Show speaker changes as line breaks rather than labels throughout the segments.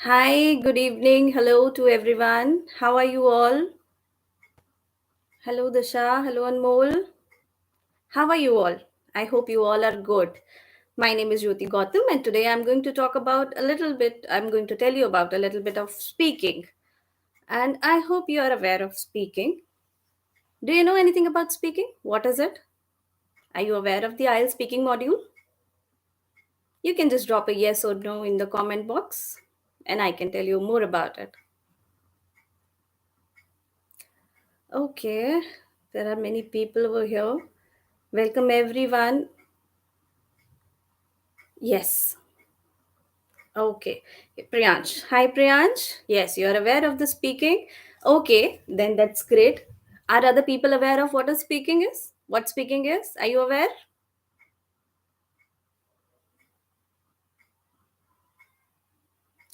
Hi, good evening. Hello to everyone. How are you all? Hello, Dasha. Hello, Anmol. How are you all? I hope you all are good. My name is Jyoti Gautam, and today I'm going to tell you about a little bit of speaking. And I hope you are aware of speaking. Do you know anything about speaking? What is it? Are you aware of the IELTS speaking module? You can just drop a yes or no in the comment box, and I can tell you more about it. Okay, there are many people over here. Welcome everyone. Yes. Okay. Priyansh. Hi Priyansh. Yes, you are aware of the speaking. Okay, then that's great. Are other people aware of what a speaking is? What speaking is? Are you aware?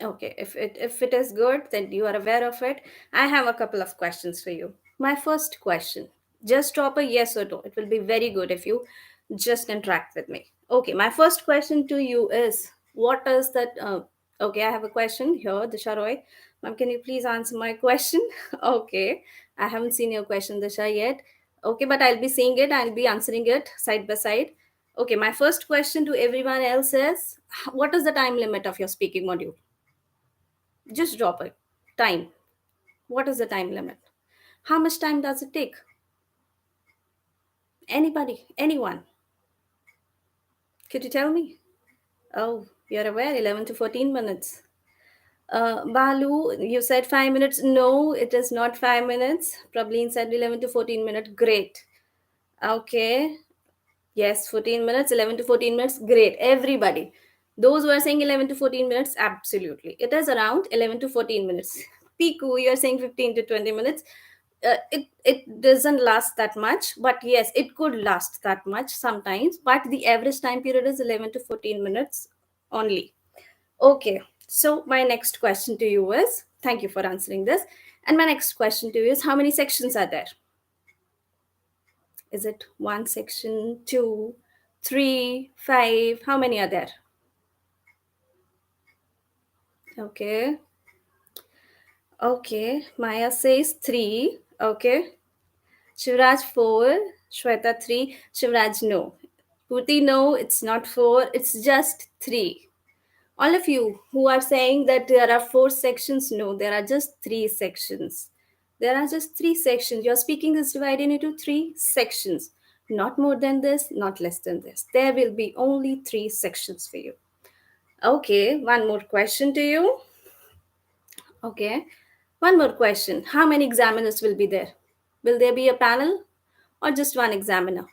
Okay, if it is good, then you are aware of it. I have a couple of questions for you. My first question, just drop a yes or no. It will be very good if you just interact with me. Okay, my first question to you is, what is that? Okay, I have a question here, Disha Roy. Ma'am, can you please answer my question? Okay, I haven't seen your question, Disha, yet. Okay, but I'll be seeing it. I'll be answering it side by side. Okay, my first question to everyone else is, what is the time limit of your speaking module? Just drop it. Time. What is the time limit? How much time does it take? Anybody? Anyone? Could you tell me? Oh, you're aware, 11 to 14 minutes. Balu, you said 5 minutes. No, it is not 5 minutes. Prableen said 11 to 14 minutes. Great. Okay. Yes, 14 minutes, 11 to 14 minutes. Great. Everybody. Those who are saying 11 to 14 minutes, absolutely. It is around 11 to 14 minutes. Piku, you're saying 15 to 20 minutes. It doesn't last that much, but yes, it could last that much sometimes. But the average time period is 11 to 14 minutes only. Okay. So, my next question to you is thank you for answering this. And my next question to you is how many sections are there? Is it one section, two, three, five? How many are there? Okay. Okay. Maya says three. Okay. Shivraj four. Shweta three. Shivraj no. Puti no, it's not four. It's just three. All of you who are saying that there are four sections, no, there are just three sections. There are just three sections. Your speaking is divided into three sections. Not more than this, not less than this. There will be only three sections for you. Okay, one more question to you. Okay, one more question. How many examiners will be there? Will there be a panel or just one examiner?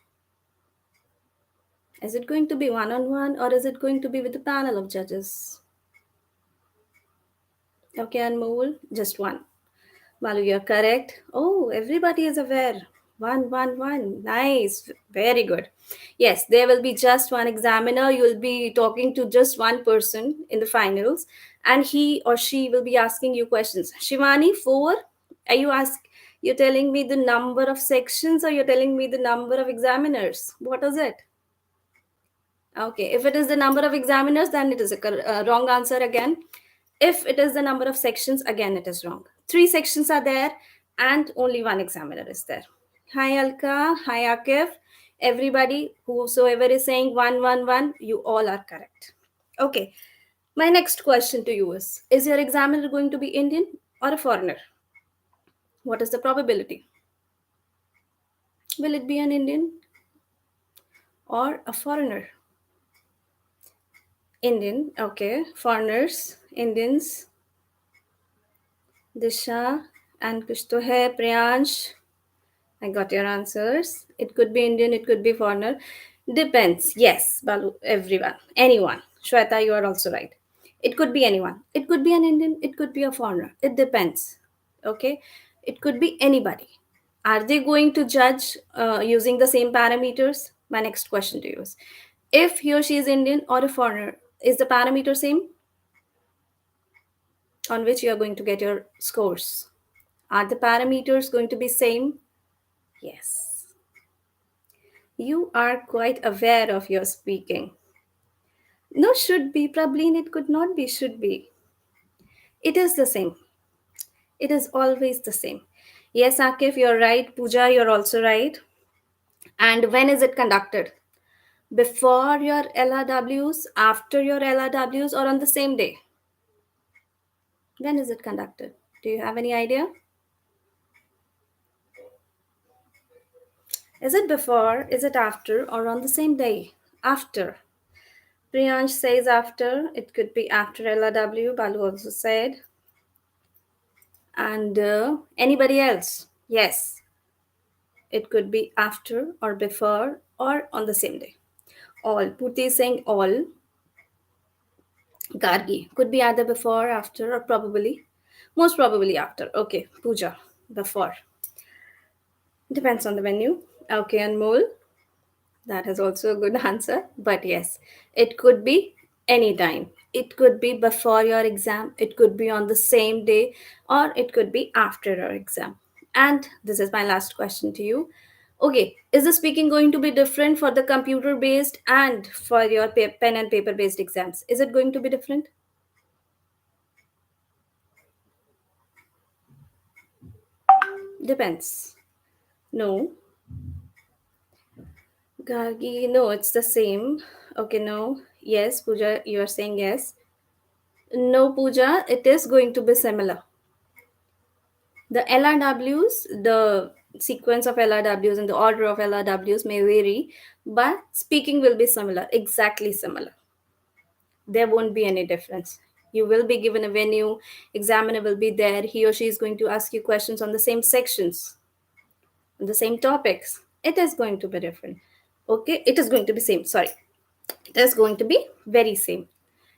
Is it going to be one on one or is it going to be with a panel of judges? Okay, Anmol, just one. Malu, you're correct. Oh, everybody is aware. One, one, one. Nice. Very good. Yes, there will be just one examiner. You will be talking to just one person in the finals, and he or she will be asking you questions. Shivani, four. Are you ask? You're telling me the number of sections, or you're telling me the number of examiners? What is it? Okay, if it is the number of examiners, then it is a wrong answer again. If it is the number of sections, again it is wrong. Three sections are there, and only one examiner is there. Hi Alka, hi Akif. Everybody, whosoever is saying one, one, one, you all are correct. Okay, my next question to you is your examiner going to be Indian or a foreigner? What is the probability? Will it be an Indian or a foreigner? Indian, okay. Foreigners, Indians, Disha, and kuch to hai, Priyansh. I got your answers. It could be Indian, it could be foreigner. Depends. Yes, Balu, everyone, anyone. Shweta, you are also right. It could be anyone. It could be an Indian, it could be a foreigner. It depends. Okay? It could be anybody. Are they going to judge using the same parameters? My next question to you is if he or she is Indian or a foreigner, is the parameter same on which you are going to get your scores? Are the parameters going to be same? Yes. You are quite aware of your speaking. No, should be. Probably it could not be, should be. It is the same. It is always the same. Yes, Akif, you're right. Pooja, you're also right. And when is it conducted? Before your LRWs, after your LRWs, or on the same day? When is it conducted? Do you have any idea? Is it before, is it after, or on the same day? After. Priyansh says after. It could be after LRW, Balu also said. And anybody else? Yes, it could be after or before or on the same day. All. Purti is saying all. Gargi could be either before, after, or probably. Most probably after. Okay, Puja, before. Depends on the venue. Okay, Anmol, that is also a good answer. But yes, it could be any time. It could be before your exam, it could be on the same day, or it could be after your exam. And this is my last question to you. Okay, is the speaking going to be different for the computer based and for your pen and paper based exams? Is it going to be different? Depends. No. Gargi, no, it's the same. Okay, no. Yes, Pooja, you are saying yes. No, Pooja, it is going to be similar. The LRWs, the sequence of LRWs and the order of LRWs may vary, but speaking will be similar, exactly similar. There won't be any difference. You will be given a venue, examiner will be there, he or she is going to ask you questions on the same sections, on the same topics. It is going to be different. Okay, it is going to be same. Sorry, it is going to be very same.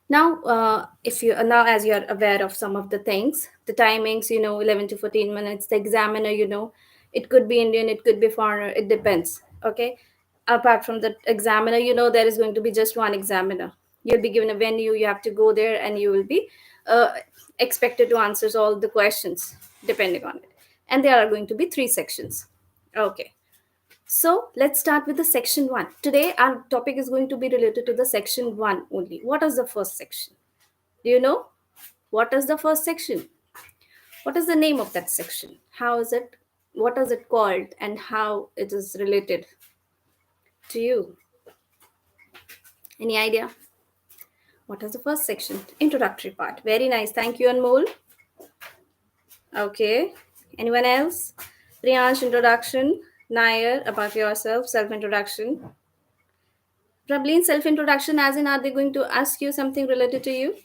Now if you now, as you're aware of some of the things, the timings, 11 to 14 minutes, the examiner, it could be Indian, it could be foreigner, it depends. Okay, apart from the examiner, there is going to be just one examiner. You'll be given a venue, you have to go there, and you will be uh, expected to answer all the questions depending on it. And there are going to be three sections. Okay, so let's start with the section one. Today, our topic is going to be related to the section one only. What is the first section? Do you know? What is the first section? What is the name of that section? How is it? What is it called? And how it is related to you? Any idea? What is the first section? Introductory part. Very nice. Thank you, Anmol. Okay. Anyone else? Priyansh, introduction. Nair, about yourself, self introduction. Prablin, self introduction, as in, are they going to ask you something related to you?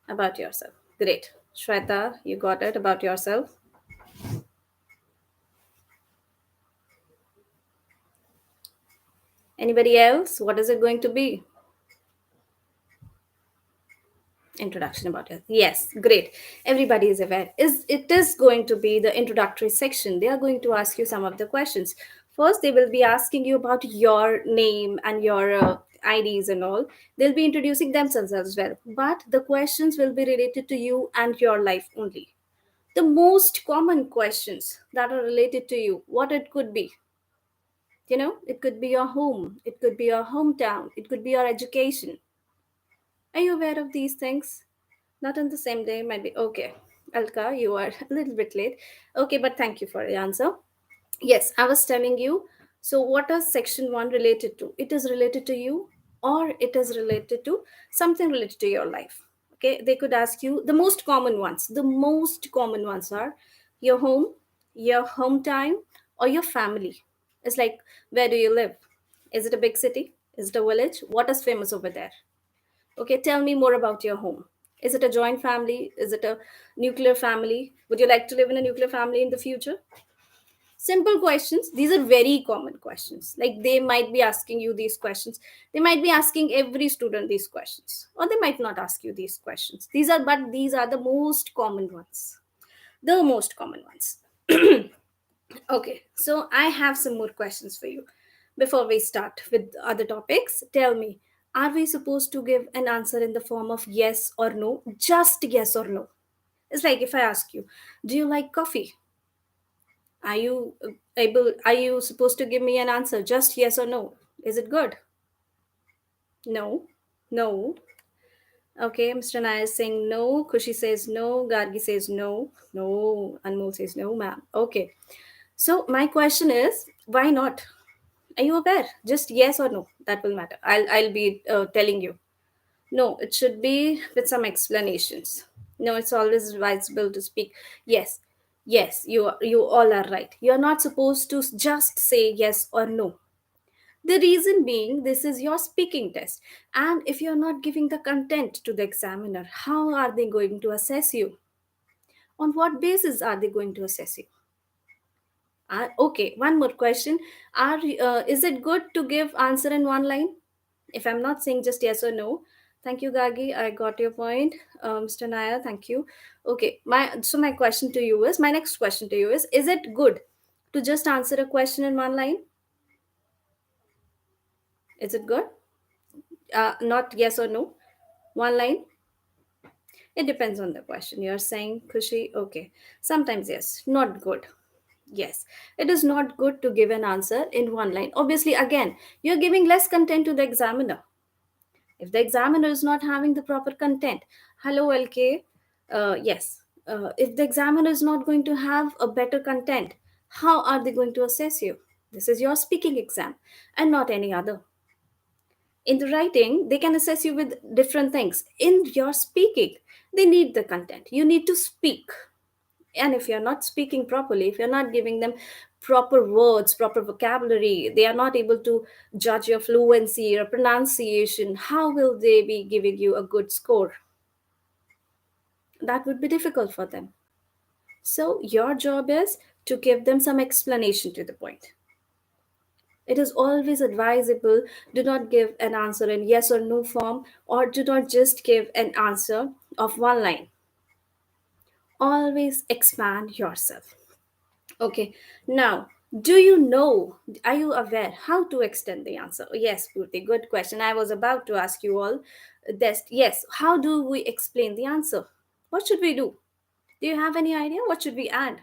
About yourself. Great. Shweta, you got it about yourself. Anybody else? What is it going to be? Introduction about it. Yes, great. Everybody is aware. It is going to be the introductory section. They are going to ask you some of the questions. First, they will be asking you about your name and your IDs and all. They'll be introducing themselves as well. But the questions will be related to you and your life only. The most common questions that are related to you, what it could be. It could be your home, it could be your hometown, it could be your education. Are you aware of these things? Not on the same day, might be. Okay, Alka, you are a little bit late. Okay, but thank you for the answer. Yes, I was telling you. So, what is section one related to? It is related to you, or it is related to something related to your life. Okay, they could ask you the most common ones. The most common ones are your home, your hometown, or your family. It's like, where do you live? Is it a big city? Is it a village? What is famous over there? Okay, tell me more about your home. Is it a joint family? Is it a nuclear family? Would you like to live in a nuclear family in the future? Simple questions. These are very common questions. Like, they might be asking you these questions. They might be asking every student these questions, or they might not ask you these questions. These are the most common ones. The most common ones. Okay, so I have some more questions for you. Before we start with other topics, tell me, are we supposed to give an answer in the form of yes or no? Just yes or no. It's like if I ask you, do you like coffee? Are you supposed to give me an answer just yes or no? Is it good? No. No. Okay, Mr. Nair is saying no. Kushi says no. Gargi says no. No. Anmol says no, ma'am. Okay. So my question is, why not? Are you aware? Just yes or no. That will matter. I'll be telling you. No, it should be with some explanations. No, it's always advisable to speak. Yes, yes, you all are right. You're not supposed to just say yes or no. The reason being, this is your speaking test. And if you're not giving the content to the examiner, how are they going to assess you? On what basis are they going to assess you? Okay, one more question. Is it good to give answer in one line? If I'm not saying just yes or no. Thank you, Gagi. I got your point. Mr. Nair, thank you. Okay, my question to you is, my next question to you is it good to just answer a question in one line? Is it good? Not yes or no. One line. It depends on the question. You're saying, Kushi, okay. Sometimes yes, not good. Yes, it is not good to give an answer in one line. Obviously, again, you're giving less content to the examiner. If the examiner is not having the proper content, hello, LK, yes. If the examiner is not going to have a better content, how are they going to assess you? This is your speaking exam and not any other. In the writing, they can assess you with different things. In your speaking, they need the content. You need to speak. And if you're not speaking properly, if you're not giving them proper words, proper vocabulary, they are not able to judge your fluency or pronunciation, how will they be giving you a good score? That would be difficult for them. So your job is to give them some explanation to the point. It is always advisable, do not give an answer in yes or no form, or do not just give an answer of one line. Always expand yourself. Okay, now, do you know, are you aware how to extend the answer? Yes, Purti, good question. I was about to ask you all this. Yes, how do we explain the answer? What should we do? Do you have any idea? What should we add?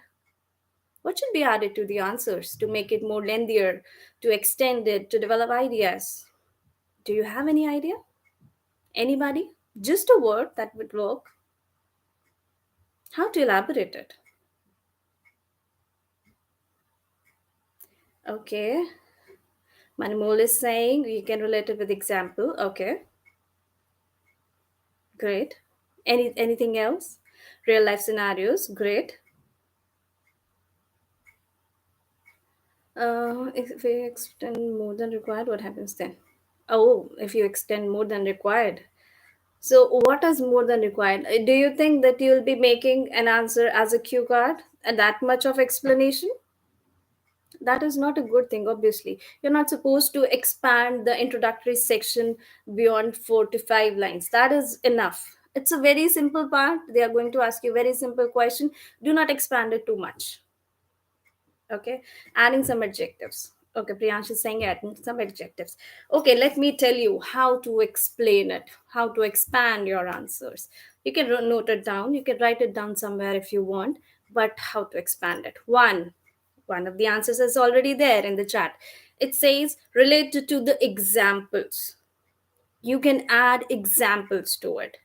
What should be added to the answers to make it more lengthier, to extend it, to develop ideas? Do you have any idea? Anybody? Just a word that would work. How to elaborate it? Okay. Manmol is saying you can relate it with example. Okay. Great. Anything else? Real life scenarios. Great. If we extend more than required, what happens then? Oh, if you extend more than required. So, what is more than required? Do you think that you'll be making an answer as a cue card and that much of explanation? That is not a good thing, obviously. You're not supposed to expand the introductory section beyond 4 to 5 lines. That is enough. It's a very simple part. They are going to ask you a very simple question. Do not expand it too much. Okay, adding some adjectives. Okay, Priyansh is saying adding some adjectives. Okay, let me tell you how to explain it, how to expand your answers. You can note it down, you can write it down somewhere if you want, but how to expand it. One of the answers is already there in the chat. It says related to the examples. You can add examples to it.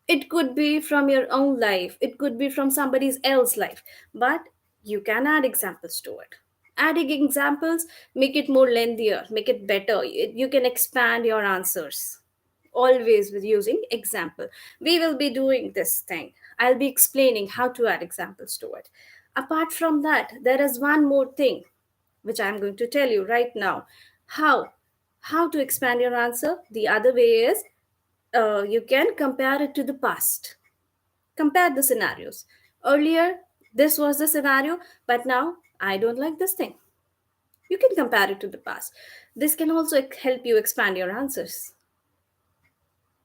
It could be from your own life, it could be from somebody else's life, but you can add examples to it. Adding examples make it more lengthier, make it better. You can expand your answers always with using example. We will be doing this thing. I'll be explaining how to add examples to it. Apart from that, there is one more thing which I'm going to tell you right now. How to expand your answer? The other way is, you can compare it to the past. Compare the scenarios. Earlier, this was the scenario, but now I don't like this thing. You can compare it to the past. This can also help you expand your answers.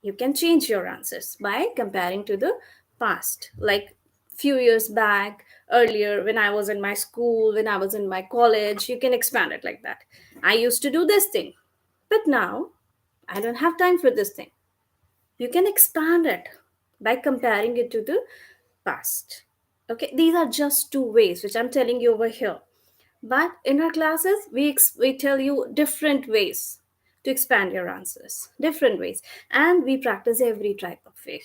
You can change your answers by comparing to the past. Like few years back, earlier, when I was in my school, when I was in my college, you can expand it like that. I used to do this thing, but now I don't have time for this thing. You can expand it by comparing it to the past. Okay, these are just two ways which I'm telling you over here. But in our classes, we tell you different ways to expand your answers, different ways. And we practice every type of way.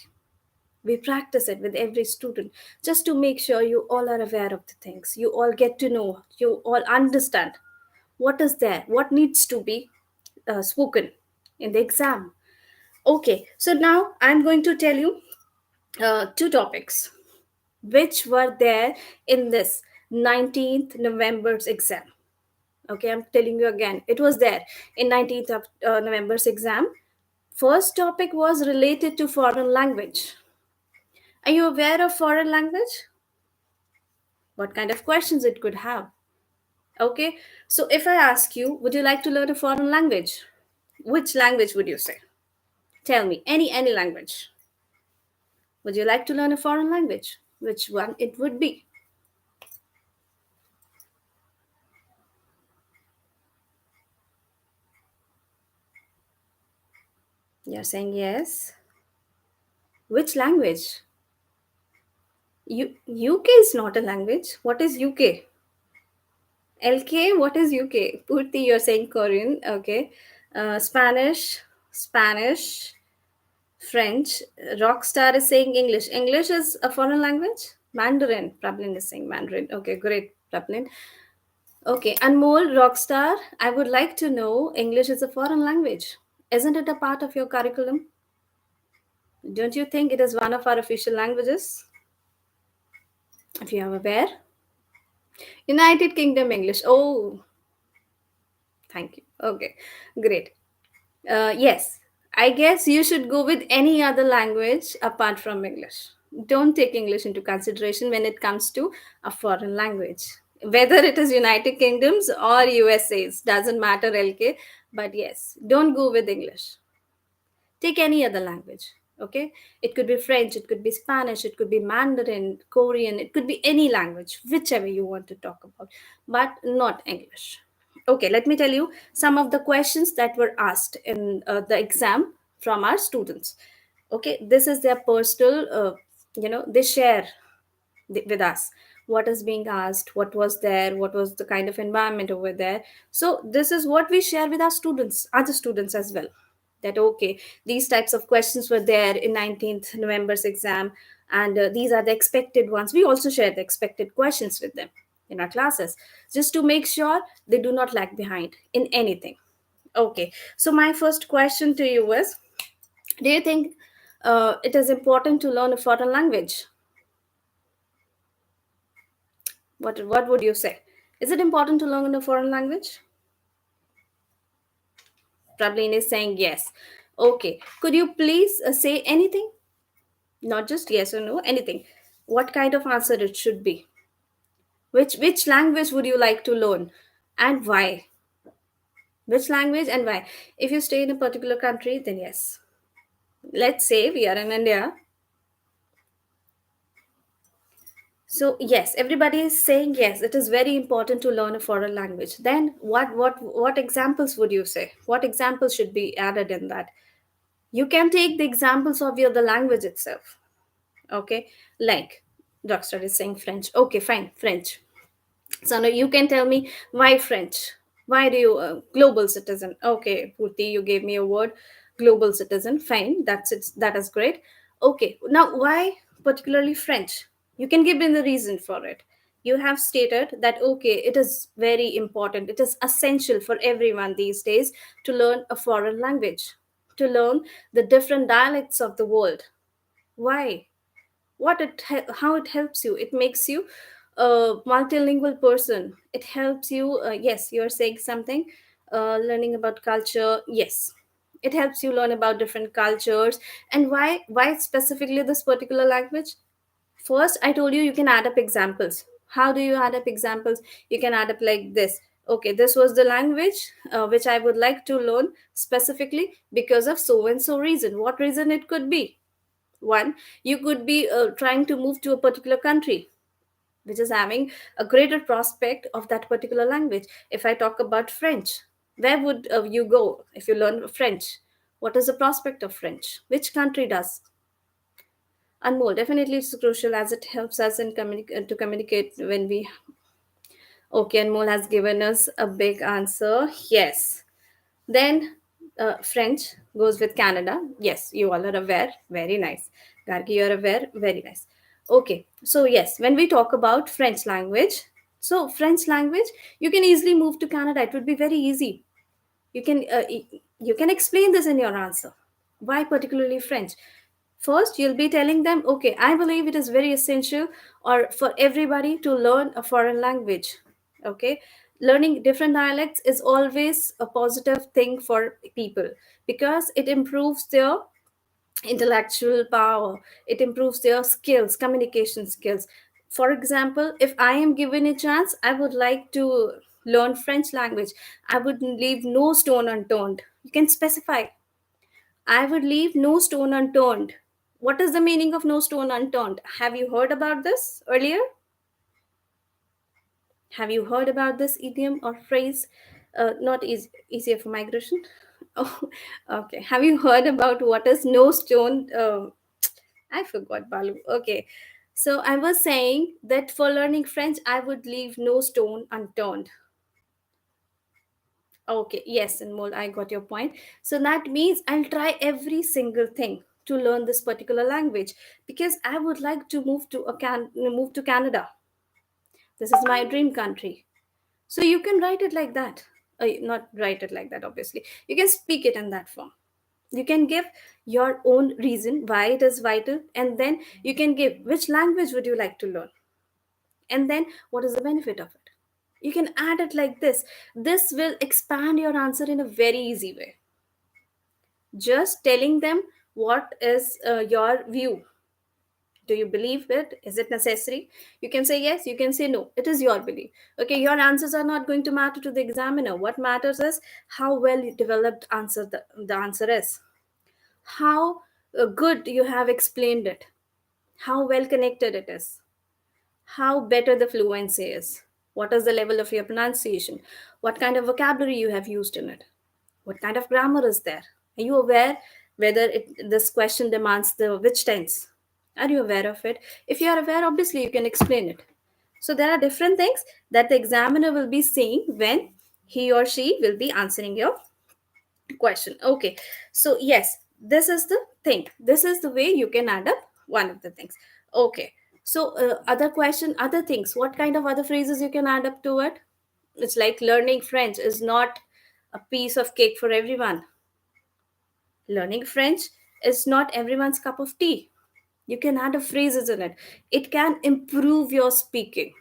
We practice it with every student just to make sure you all are aware of the things. You all get to know, you all understand what is there, what needs to be spoken in the exam. Okay, so now I'm going to tell you two topics which were there in this 19th November's exam. Okay, I'm telling you again, it was there in 19th of November's exam. First topic was related to foreign language. Are you aware of foreign language? What kind of questions it could have? Okay, so if I ask you, would you like to learn a foreign language? Which language would you say? Tell me, any language. Would you like to learn a foreign language? Which one it would be? You're saying yes. Which language? UK is not a language. What is UK? LK, what is UK? Purti, you're saying Korean. Okay. Spanish, French. Rockstar is saying English. English is a foreign language? Mandarin. Prablin is saying Mandarin. Okay, great, Prablin. Okay, Anmol, Rockstar, I would like to know English is a foreign language. Isn't it a part of your curriculum? Don't you think it is one of our official languages? If you are aware. United Kingdom English. Oh, thank you. Okay, great. Yes, I guess you should go with any other language apart from English. Don't take English into consideration when it comes to a foreign language. Whether it is United Kingdoms or USA's, doesn't matter, LK. But yes, don't go with English. Take any other language. Okay, it could be French, it could be Spanish, it could be Mandarin, Korean, it could be any language, whichever you want to talk about, but not English. Okay, let me tell you some of the questions that were asked in the exam from our students. Okay, this is their personal they share with us what is being asked, what was there, what was the kind of environment over there. So this is what we share with our students, other students as well, that okay, these types of questions were there in 19th November's exam, and these are the expected ones. We also share the expected questions with them in our classes, just to make sure they do not lag behind in anything. Okay, so my first question to you is, do you think it is important to learn a foreign language? What would you say? Is it important to learn a foreign language? Prablin is saying yes. Okay. Could you please say anything? Not just yes or no, anything. What kind of answer it should be? Which language would you like to learn, and why? Which language and why? If you stay in a particular country, then yes. Let's say we are in India. So yes, everybody is saying yes, it is very important to learn a foreign language. Then what examples would you say? What examples should be added in that? You can take the examples of the language itself. Okay, like Rockstar is saying French. Okay, fine, French. So now you can tell me why French. Why do you global citizen? Okay, Purti, you gave me a word, global citizen. Fine, that's it. That is great. Okay, now why particularly French? You can give me the reason for it. You have stated that okay, it is very important. It is essential for everyone these days to learn a foreign language, to learn the different dialects of the world. Why? How it helps you? It makes you a multilingual person. It helps you. Yes, you're saying something. Learning about culture. Yes, it helps you learn about different cultures. And why specifically this particular language? First, I told you you can add up examples. How do you add up examples? You can add up like this. Okay, this was the language which I would like to learn specifically because of so and so reason. What reason it could be? One, you could be trying to move to a particular country which is having a greater prospect of that particular language. If I talk about French, where would you go if you learn French? What is the prospect of French? Which country does? Anmol, definitely it's crucial as it helps us to communicate when we. Okay, Anmol has given us a big answer. Yes. Then French goes with Canada. Yes, you all are aware. Very nice. Gargi, you're aware. Very nice. Okay, so yes, when we talk about French language, so French language, you can easily move to Canada. It would be very easy. You can explain this in your answer. Why particularly French? First, you'll be telling them, okay, I believe it is very essential or for everybody to learn a foreign language. Okay, learning different dialects is always a positive thing for people because it improves their intellectual power, it improves their skills, communication skills. For example, if I am given a chance, I would like to learn French language. I would leave no stone unturned. You can specify, I would leave no stone unturned. What is the meaning of no stone unturned? Have you heard about this earlier? Have you heard about this idiom or phrase? Not easier for migration. Oh, okay. Have you heard about what is no stone? I forgot, Balu. Okay. So I was saying that for learning French, I would leave no stone unturned. Okay, yes, Anmol, I got your point. So that means I'll try every single thing to learn this particular language because I would like to move to Canada. This is my dream country. So you can write it like that. Not write it like that, obviously. You can speak it in that form. You can give your own reason why it is vital, and then you can give which language would you like to learn, and then what is the benefit of it. You can add it like this. This will expand your answer in a very easy way. Just telling them what is your view. Do you believe it? Is it necessary? You can say yes, you can say no. It is your belief. Okay, your answers are not going to matter to the examiner. What matters is how well you developed the answer is. How good you have explained it. How well connected it is. How better the fluency is. What is the level of your pronunciation? What kind of vocabulary you have used in it? What kind of grammar is there? Are you aware whether this question demands the which tense? Are you aware of it? If you are aware, obviously you can explain it. So there are different things that the examiner will be seeing when he or she will be answering your question. Okay, so yes, this is the thing. This is the way you can add up one of the things. Okay, so other question, other things. What kind of other phrases you can add up to it? It's like learning French is not a piece of cake for everyone. Learning French is not everyone's cup of tea. You can add a phrases in it. It can improve your speaking.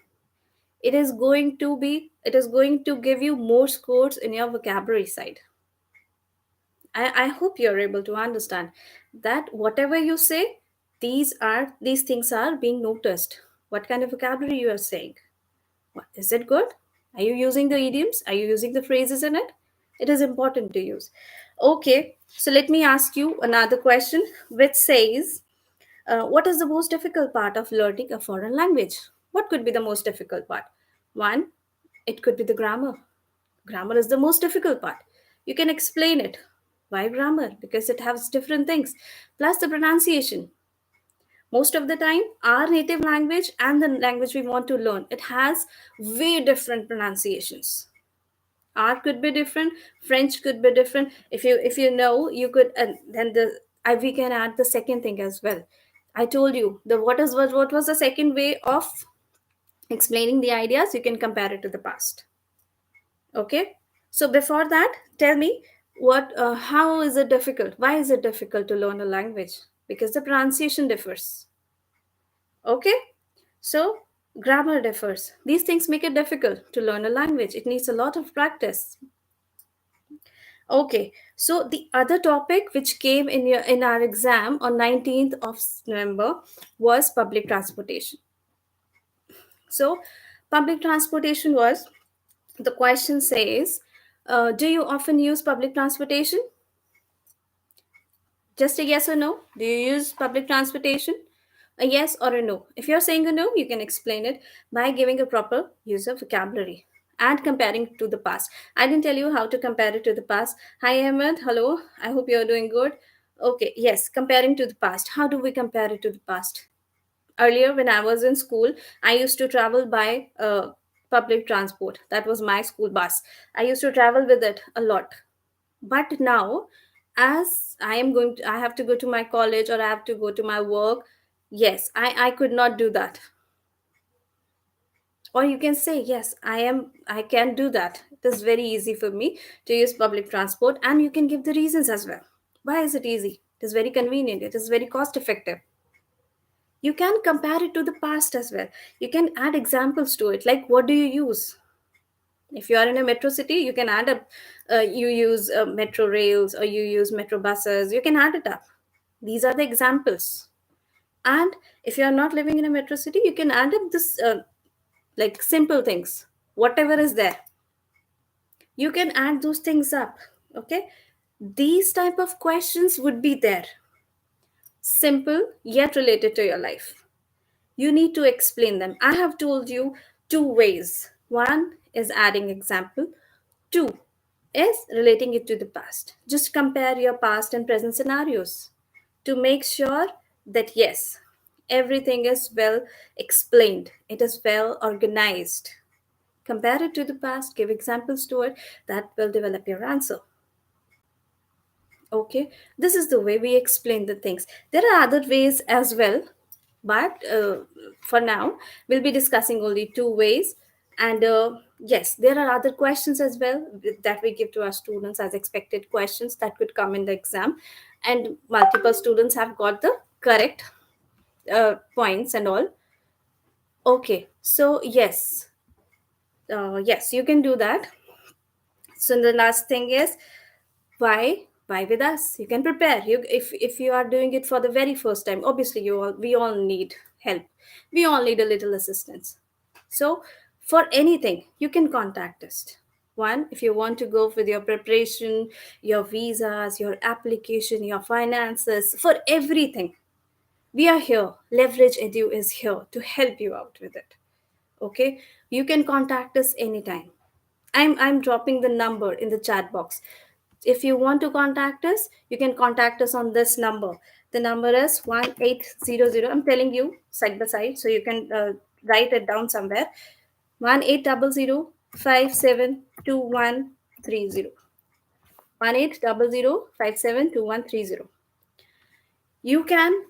It is going to give you more scores in your vocabulary side. I hope you're able to understand that whatever you say, these things are being noticed. What kind of vocabulary you are saying? Is it good? Are you using the idioms? Are you using the phrases in it? It is important to use. Okay, so let me ask you another question, which says, what is the most difficult part of learning a foreign language? What could be the most difficult part? One, it could be the grammar. Grammar is the most difficult part. You can explain it. Why grammar? Because it has different things. Plus the pronunciation. Most of the time, our native language and the language we want to learn, it has way different pronunciations. R could be different, French could be different. If you know, you could, and then we can add the second thing as well. I told you the what was the second way of explaining the ideas. You can compare it to the past. Okay, so before that, tell me what how is it difficult, why is it difficult to learn a language? Because the pronunciation differs. Okay, so grammar differs. These things make it difficult to learn a language. It needs a lot of practice. Okay, so the other topic which came in our exam on 19th of November was public transportation. So public transportation was, the question says, do you often use public transportation? Just a yes or no. Do you use public transportation? A yes or a no. If you're saying a no, you can explain it by giving a proper use of vocabulary and comparing to the past. I didn't tell you how to compare it to the past. Hi, Ahmed. Hello. I hope you're doing good. Okay, yes, comparing to the past. How do we compare it to the past? Earlier, when I was in school, I used to travel by public transport. That was my school bus. I used to travel with it a lot. But now, as I have to go to my college or I have to go to my work, yes, I could not do that. Or you can say, yes, I can do that. It is very easy for me to use public transport, and you can give the reasons as well. Why is it easy? It is very convenient, it is very cost effective. You can compare it to the past as well. You can add examples to it, like what do you use? If you are in a metro city, you can add up, you use metro rails or you use metro buses, you can add it up. These are the examples. And if you are not living in a metro city, you can add up this, like simple things, whatever is there, you can add those things up. Okay, these type of questions would be there, simple yet related to your life. You need to explain them. I have told you two ways. One is adding example, two is relating it to the past. Just compare your past and present scenarios to make sure that yes, everything is well explained, it is well organized. Compare it to the past, give examples to it, that will develop your answer. Okay, this is the way we explain the things. There are other ways as well, but for now, we'll be discussing only two ways. And yes, there are other questions as well that we give to our students as expected questions that could come in the exam. And multiple students have got the correct points and all. Okay, so yes, yes, you can do that. So the last thing is, why with us? You can prepare. You, if you are doing it for the very first time, obviously we all need help, we all need a little assistance. So for anything you can contact us. One, if you want to go with your preparation, your visas, your application, your finances, for everything, we are here. Leverage Edu is here to help you out with it. Okay, you can contact us anytime. I'm dropping the number in the chat box. If you want to contact us, you can contact us on this number. The number is 1800. I'm telling you side by side, so you can write it down somewhere. 1800 572130. 1800 572130. You can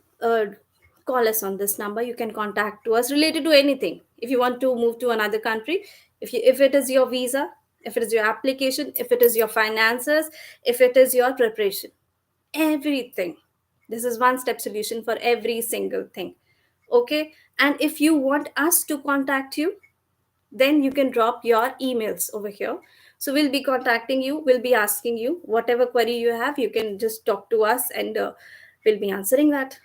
call us on this number. You can contact to us related to anything. If you want to move to another country, if it is your visa, if it is your application, if it is your finances, if it is your preparation, everything, this is one step solution for every single thing. Okay, and if you want us to contact you, then you can drop your emails over here. So we'll be contacting you, we'll be asking you whatever query you have, you can just talk to us, and we'll be answering that.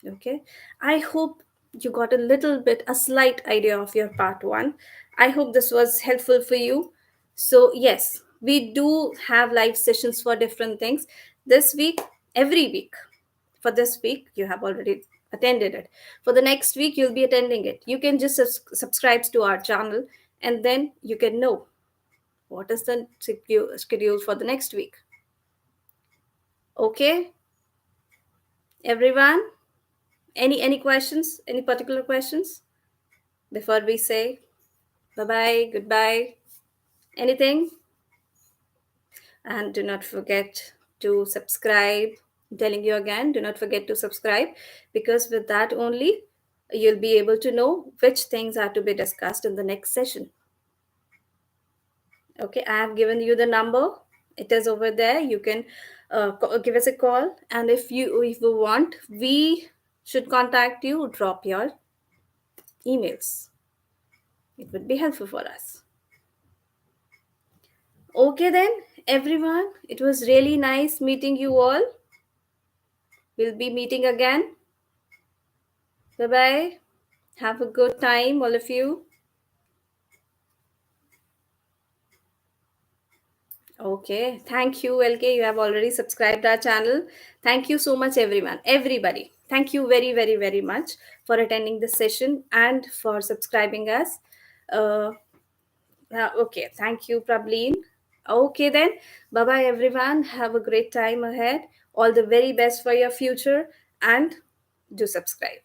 Okay, I hope you got a little bit, a slight idea of your part one. I hope this was helpful for you. So yes, we do have live sessions for different things this week, every week. For this week you have already attended it. For the next week you'll be attending it. You can just subscribe to our channel, and then you can know what is the schedule for the next week. Okay, everyone, any questions, any particular questions before we say bye bye, goodbye, anything? And do not forget to subscribe. I'm telling you again, do not forget to subscribe, because with that only you'll be able to know which things are to be discussed in the next session. Okay, I have given you the number, it is over there. You can give us a call, and if you want, we should contact you, drop your emails. It would be helpful for us. Okay, then, everyone, it was really nice meeting you all. We'll be meeting again. Bye bye. Have a good time, all of you. Okay, thank you, LK. You have already subscribed our channel. Thank you so much, everyone, everybody. Thank you very, very, very much for attending this session and for subscribing us. Uh, okay, thank you, Prableen. Okay, then, bye bye, everyone. Have a great time ahead. All the very best for your future, and do subscribe.